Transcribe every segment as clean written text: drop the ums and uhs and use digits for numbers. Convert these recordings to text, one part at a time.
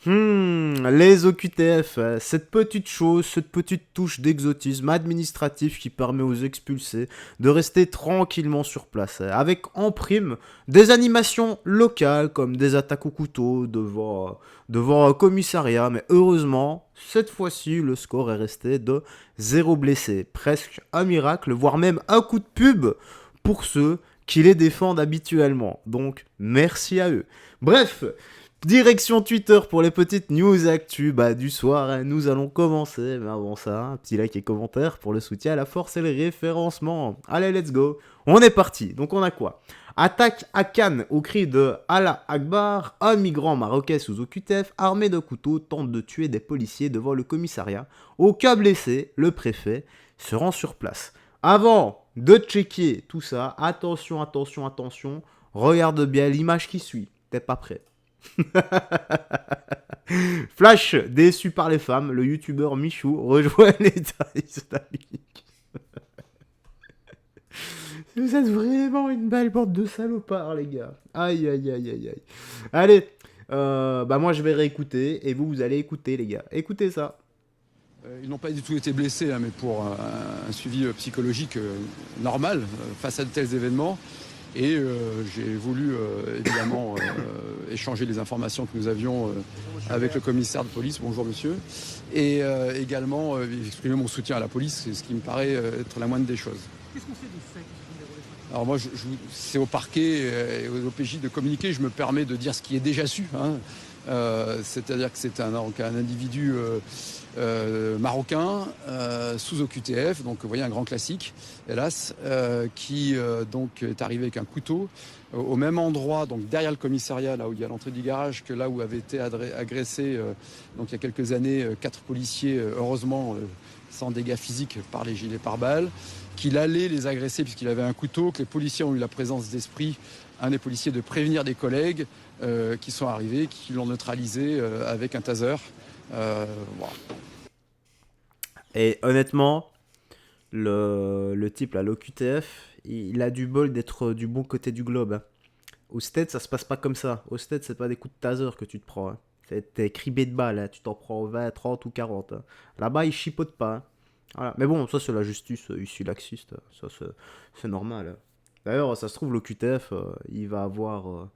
Les OQTF, cette petite chose, cette petite touche d'exotisme administratif qui permet aux expulsés de rester tranquillement sur place, avec en prime des animations locales comme des attaques au couteau devant un commissariat, mais heureusement, cette fois-ci, le score est resté de 0 blessé, presque un miracle, voire même un coup de pub pour ceux qui les défendent habituellement. Donc, merci à eux. Bref, direction Twitter pour les petites news actu du soir. Nous allons commencer, mais avant ça, un petit like et commentaire pour le soutien à la force et le référencement. Allez, let's go. On est parti. Donc on a quoi? Attaque à Cannes au cri de Allah Akbar. Un migrant marocain sous OQTF armé de couteau tente de tuer des policiers devant le commissariat. Au cas blessé, le préfet se rend sur place. Avant de checker tout ça, attention, attention, attention. Regarde bien l'image qui suit. T'es pas prêt? Flash, déçu par les femmes, le youtubeur Michou rejoint l'État islamique. Vous êtes vraiment une belle bande de salopards, les gars. Aïe, aïe, aïe, aïe, aïe. Allez, moi je vais réécouter et vous allez écouter, les gars. Écoutez ça. Ils n'ont pas du tout été blessés, hein, mais pour un suivi psychologique normal face à de tels événements. Et j'ai voulu évidemment échanger les informations que nous avions avec le commissaire de police, bonjour monsieur, et également exprimer mon soutien à la police, c'est ce qui me paraît être la moindre des choses. Qu'est-ce qu'on fait des faits qui sont déroulés? Alors moi, c'est au parquet et aux OPJ de communiquer, je me permets de dire ce qui est déjà su, hein. C'est-à-dire que c'est un individu marocain sous OQTF, donc vous voyez un grand classique, hélas, qui donc est arrivé avec un couteau au même endroit, donc derrière le commissariat, là où il y a l'entrée du garage, que là où avaient été agressés donc il y a quelques années 4 policiers, heureusement sans dégâts physiques par les gilets pare-balles, qu'il allait les agresser puisqu'il avait un couteau, que les policiers ont eu la présence d'esprit, un des policiers, de prévenir des collègues qui sont arrivés, qui l'ont neutralisé avec un taser. Voilà. Et honnêtement, le type là, l'OQTF, il a du bol d'être du bon côté du globe, hein. Au States, ça se passe pas comme ça. Au States, c'est pas des coups de taser que tu te prends, hein. T'es cribé de balles, hein. Tu t'en prends 20, 30 ou 40, hein. Là-bas, ils chipotent pas, hein. Voilà. Mais bon, ça c'est la justice issue laxiste. Ça c'est normal, hein. D'ailleurs, ça se trouve, l'OQTF, il va avoir,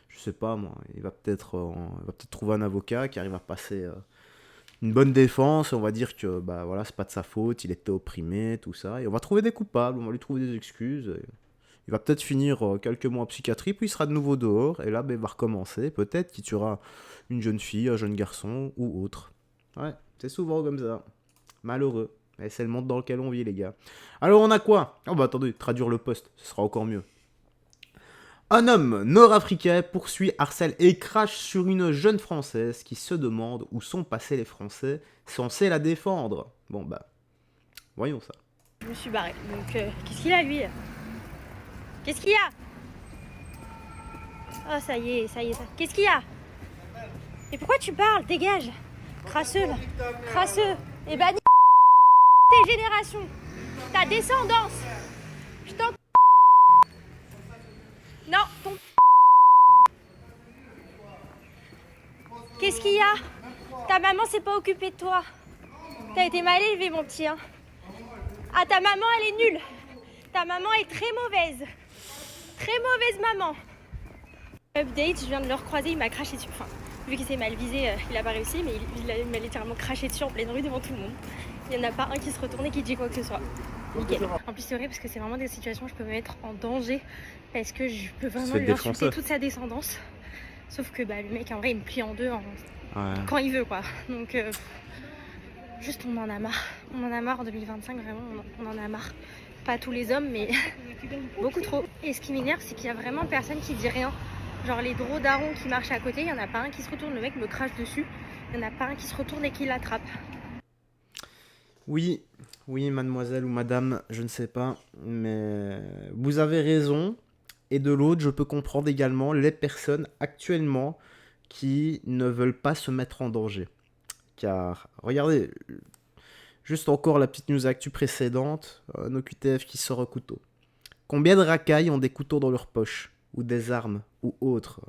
je sais pas moi, il va peut-être trouver un avocat qui arrive à passer une bonne défense. On va dire que voilà, c'est pas de sa faute, il était opprimé, tout ça. Et on va trouver des coupables, on va lui trouver des excuses. Il va peut-être finir quelques mois en psychiatrie, puis il sera de nouveau dehors, et là, il va recommencer. Peut-être qu'il tuera une jeune fille, un jeune garçon, ou autre. Ouais, c'est souvent comme ça. Malheureux. Et c'est le monde dans lequel on vit, les gars. Alors, on a quoi? Oh, attendez, traduire le poste, ce sera encore mieux. Un homme nord-africain poursuit, harcèle et crache sur une jeune Française qui se demande où sont passés les Français censés la défendre. Bon, voyons ça. Je me suis barrée. Donc, qu'est-ce qu'il a, lui? Qu'est-ce qu'il y a? Oh, ça y est, ça y est. Qu'est-ce qu'il y a? Et pourquoi tu parles? Dégage. Crasseux, là. Crasseux. Et bah, tes générations. Ta descendance. Je t'en... Non, ton... Qu'est-ce qu'il y a? Ta maman s'est pas occupée de toi. T'as été mal élevé, mon petit, hein. Ah, ta maman, elle est nulle. Ta maman est très mauvaise. Très mauvaise maman. Update, je viens de le recroiser, il m'a craché dessus. Enfin, vu qu'il s'est mal visé, il a pas réussi, mais il m'a littéralement craché dessus en pleine rue devant tout le monde. Il n'y en a pas un qui se retourne et qui dit quoi que ce soit. Nickel. En plus, c'est vrai parce que c'est vraiment des situations où je peux me mettre en danger. Parce que je peux vraiment lui insulter toute sa descendance. Sauf que le mec, en vrai, il me plie en deux quand il veut, quoi. Donc, juste, on en a marre. On en a marre en 2025, vraiment, on en a marre. Pas tous les hommes, mais beaucoup trop. Et ce qui m'énerve, c'est qu'il y a vraiment personne qui dit rien. Genre les gros darons qui marchent à côté, il y en a pas un qui se retourne, le mec me crache dessus. Il y en a pas un qui se retourne et qui l'attrape. Oui, mademoiselle ou madame, je ne sais pas, mais vous avez raison. Et de l'autre, je peux comprendre également les personnes actuellement qui ne veulent pas se mettre en danger. Car, regardez, juste encore la petite news actu précédente, un OQTF qui sort un couteau. Combien de racailles ont des couteaux dans leur poche? Ou des armes? Ou autres?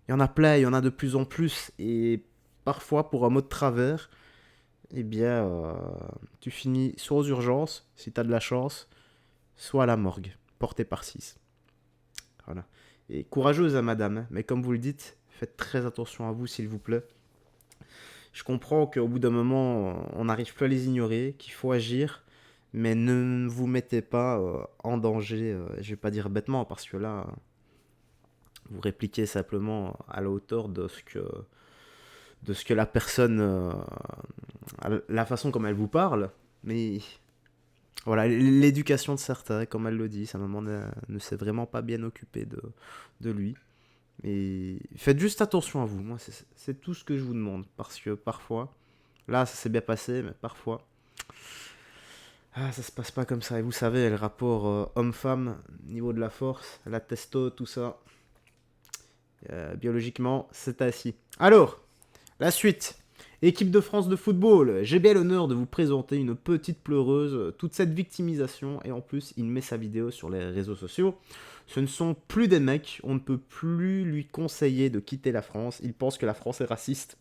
Il y en a plein, il y en a de plus en plus. Et parfois, pour un mot de travers, eh bien, tu finis soit aux urgences, si tu as de la chance, soit à la morgue, porté par 6. Voilà. Et courageuse, hein, madame, hein, mais comme vous le dites, faites très attention à vous, s'il vous plaît. Je comprends qu'au bout d'un moment, on n'arrive plus à les ignorer, qu'il faut agir, mais ne vous mettez pas en danger, je vais pas dire bêtement, parce que là, vous répliquez simplement à la hauteur de ce que la personne, la façon comme elle vous parle, mais voilà, l'éducation de certains, comme elle le dit, sa maman ne s'est vraiment pas bien occupée de lui. Et faites juste attention à vous, moi c'est tout ce que je vous demande, parce que parfois, là ça s'est bien passé, mais parfois, ça se passe pas comme ça. Et vous savez, le rapport homme-femme, niveau de la force, la testo, tout ça, biologiquement, c'est ainsi. Alors, la suite. Équipe de France de football, j'ai bien l'honneur de vous présenter une petite pleureuse. Toute cette victimisation, et en plus, il met sa vidéo sur les réseaux sociaux. Ce ne sont plus des mecs, on ne peut plus lui conseiller de quitter la France. Il pense que la France est raciste.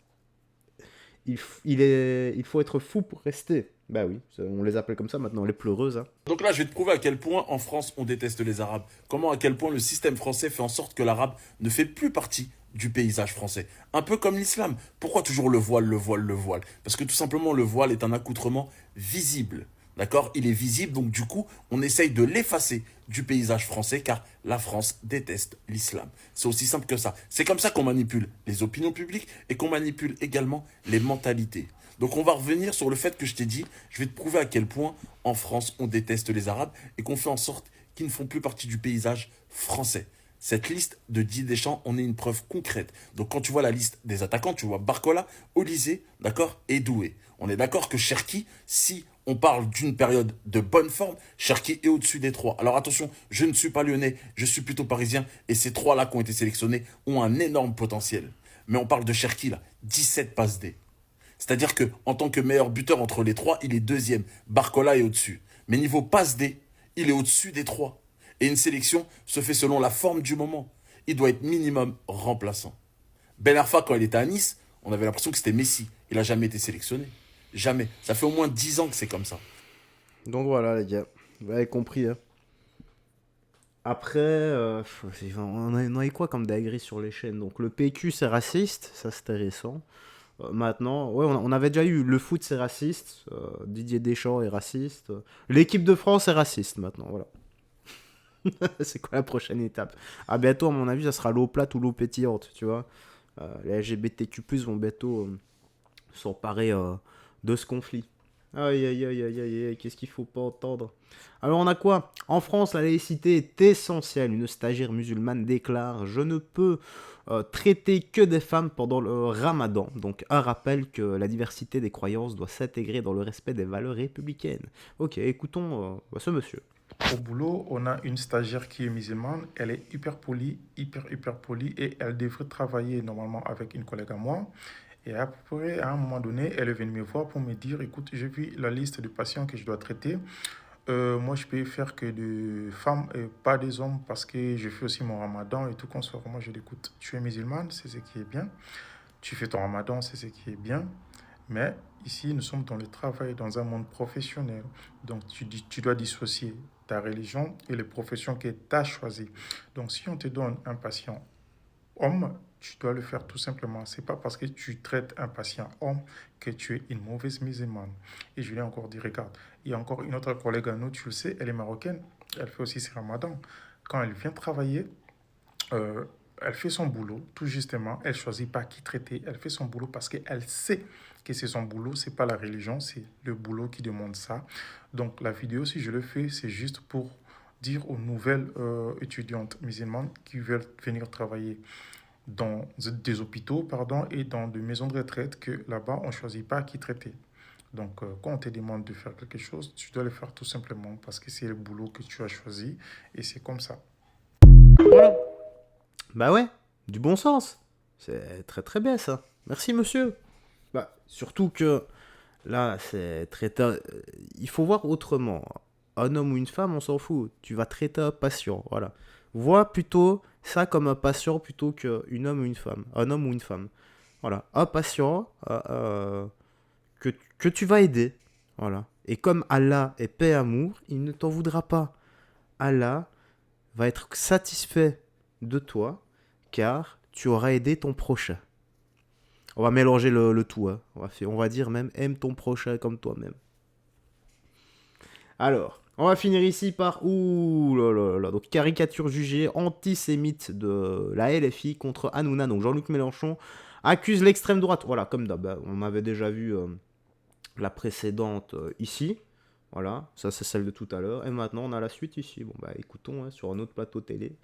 Il faut être fou pour rester. Bah oui, on les appelle comme ça maintenant, les pleureuses. Hein. Donc là, je vais te prouver à quel point en France on déteste les Arabes. Comment, à quel point le système français fait en sorte que l'arabe ne fait plus partie du paysage français. Un peu comme l'islam. Pourquoi toujours le voile, le voile, le voile? Parce que tout simplement, le voile est un accoutrement visible. D'accord? Il est visible, donc du coup, on essaye de l'effacer du paysage français car la France déteste l'islam. C'est aussi simple que ça. C'est comme ça qu'on manipule les opinions publiques et qu'on manipule également les mentalités. Donc on va revenir sur le fait que je t'ai dit, je vais te prouver à quel point en France on déteste les Arabes et qu'on fait en sorte qu'ils ne font plus partie du paysage français. Cette liste de Didier Deschamps, on est une preuve concrète. Donc quand tu vois la liste des attaquants, tu vois Barcola, Olysée, d'accord, et Doué. On est d'accord que Cherki, si on parle d'une période de bonne forme, Cherki est au-dessus des trois. Alors attention, je ne suis pas lyonnais, je suis plutôt parisien, et ces trois-là qui ont été sélectionnés ont un énorme potentiel. Mais on parle de Cherki là, 17 passes D. C'est-à-dire que en tant que meilleur buteur entre les trois, il est deuxième. Barcola est au-dessus. Mais niveau passe D, il est au-dessus des trois. Et une sélection se fait selon la forme du moment. Il doit être minimum remplaçant. Ben Arfa, quand il était à Nice, on avait l'impression que c'était Messi. Il n'a jamais été sélectionné. Jamais. Ça fait au moins 10 ans que c'est comme ça. Donc voilà les gars, vous avez compris. Hein. Après, on a eu quoi comme dinguerie sur les chaînes? Donc le PQ c'est raciste, ça c'était récent. Maintenant, ouais, on avait déjà eu le foot c'est raciste, Didier Deschamps est raciste, l'équipe de France est raciste maintenant, voilà. C'est quoi la prochaine étape? À bientôt, à mon avis, ça sera l'eau plate ou l'eau pétillante, tu vois. Les LGBTQ+, vont bientôt s'emparer de ce conflit. Aïe, aïe, aïe, aïe, aïe, aïe, qu'est-ce qu'il faut pas entendre? Alors, on a quoi? En France, la laïcité est essentielle. Une stagiaire musulmane déclare « Je ne peux traiter que des femmes pendant le ramadan ». Donc, un rappel que la diversité des croyances doit s'intégrer dans le respect des valeurs républicaines. Ok, écoutons ce monsieur. Au boulot, on a une stagiaire qui est musulmane. Elle est hyper polie, hyper polie et elle devrait travailler normalement avec une collègue à moi. Et après, à un moment donné, elle est venue me voir pour me dire, écoute, j'ai vu la liste de patients que je dois traiter. Moi, je peux faire que des femmes et pas des hommes parce que je fais aussi mon ramadan et tout qu'on soit. Moi, je dis, écoute, tu es musulmane, c'est ce qui est bien. Tu fais ton ramadan, c'est ce qui est bien. Mais ici, nous sommes dans le travail, dans un monde professionnel. Donc, tu dois dissocier ta religion et les professions que tu as choisies. Donc, si on te donne un patient homme, tu dois le faire tout simplement. Ce n'est pas parce que tu traites un patient homme que tu es une mauvaise musulmane. Et je lui ai encore dit, regarde, il y a encore une autre collègue à nous, tu le sais, elle est marocaine, elle fait aussi ses ramadans. Quand elle vient travailler, elle fait son boulot, tout justement, elle ne choisit pas qui traiter, elle fait son boulot parce qu'elle sait que c'est son boulot, ce n'est pas la religion, c'est le boulot qui demande ça. Donc la vidéo, si je le fais, c'est juste pour dire aux nouvelles étudiantes musulmanes qui veulent venir travailler dans des hôpitaux et dans des maisons de retraite que là-bas, on ne choisit pas qui traiter. Donc, quand on te demande de faire quelque chose, tu dois le faire tout simplement parce que c'est le boulot que tu as choisi et c'est comme ça. Voilà. Bah ouais, du bon sens. C'est très très bien ça. Merci monsieur. Bah, surtout que là, c'est traiter. Il faut voir autrement. Un homme ou une femme, on s'en fout. Tu vas traiter un patient, voilà. Vois plutôt ça comme un patient plutôt qu'une homme ou une femme. Un homme ou une femme. voilà, un patient que tu vas aider. Voilà. Et comme Allah est paix et amour, il ne t'en voudra pas. Allah va être satisfait de toi car tu auras aidé ton prochain. On va mélanger le tout. Hein. On va dire même aime ton prochain comme toi-même. Alors, on va finir ici par... Ouh là là là. Donc, caricature jugée antisémite de la LFI contre Hanouna. Donc, Jean-Luc Mélenchon accuse l'extrême droite. Voilà, comme d'hab. Hein. On avait déjà vu la précédente ici. Voilà, ça c'est celle de tout à l'heure. Et maintenant, on a la suite ici. Bon, bah écoutons, hein, sur un autre plateau télé.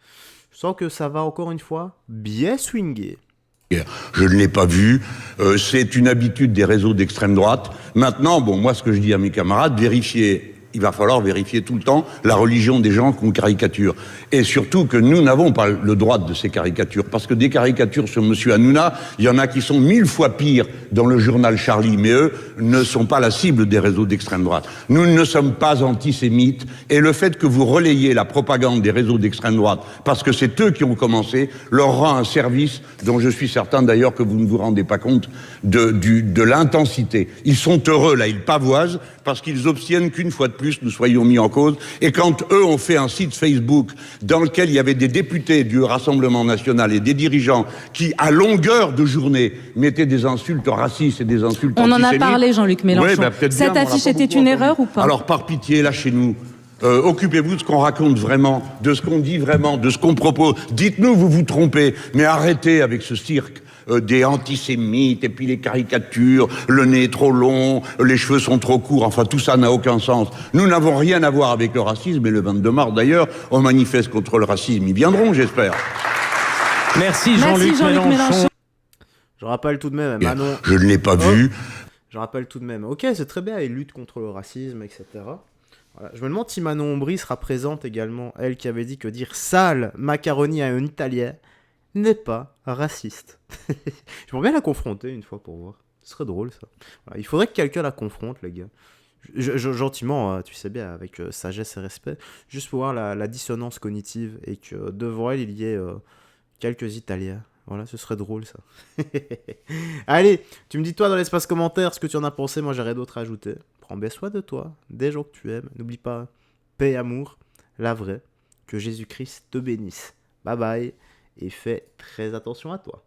Je sens que ça va encore une fois bien swinguer. Je ne l'ai pas vu. C'est une habitude des réseaux d'extrême droite. Maintenant, bon, moi, ce que je dis à mes camarades, vérifiez. Il va falloir vérifier tout le temps la religion des gens qu'on caricature. Et surtout que nous n'avons pas le droit de ces caricatures. Parce que des caricatures sur M. Hanouna, il y en a qui sont 1000 fois pires dans le journal Charlie. Mais eux ne sont pas la cible des réseaux d'extrême droite. Nous ne sommes pas antisémites. Et le fait que vous relayez la propagande des réseaux d'extrême droite, parce que c'est eux qui ont commencé, leur rend un service dont je suis certain d'ailleurs que vous ne vous rendez pas compte de l'intensité. Ils sont heureux, là, ils pavoisent, parce qu'ils obtiennent qu'une fois de plus nous soyons mis en cause. Et quand eux ont fait un site Facebook dans lequel il y avait des députés du Rassemblement national et des dirigeants qui, à longueur de journée, mettaient des insultes racistes et des insultes On en antisémites... a parlé, Jean-Luc Mélenchon. Ouais, bah, peut-être Cette bien, on l'a affiche pas était beaucoup une entendu. erreur ou pas? Alors, par pitié, lâchez-nous. Occupez-vous de ce qu'on raconte vraiment, de ce qu'on dit vraiment, de ce qu'on propose. Dites-nous, vous vous trompez, mais arrêtez avec ce cirque des antisémites, et puis les caricatures, le nez est trop long, les cheveux sont trop courts, enfin tout ça n'a aucun sens. Nous n'avons rien à voir avec le racisme, et le 22 mars d'ailleurs, on manifeste contre le racisme. Ils viendront, j'espère. Merci Jean-Luc Mélenchon. Je rappelle tout de même, Manon... Je ne l'ai pas vu. Je rappelle tout de même, ok, c'est très bien, il lutte contre le racisme, etc. Voilà. Je me demande si Manon Ombry sera présente également, elle qui avait dit que dire sale macaroni à un Italien n'est pas raciste. Je pourrais bien la confronter une fois pour voir. Ce serait drôle ça. Voilà. Il faudrait que quelqu'un la confronte, les gars. Gentiment, tu sais bien, avec sagesse et respect, juste pour voir la dissonance cognitive et que devant elle, il y ait quelques Italiens. Voilà, ce serait drôle ça. Allez, tu me dis toi dans l'espace commentaire ce que tu en as pensé, moi j'ai rien d'autre à ajouter. Prends bien soin de toi, des gens que tu aimes. N'oublie pas, paix et amour, la vraie. Que Jésus-Christ te bénisse. Bye bye, et fais très attention à toi.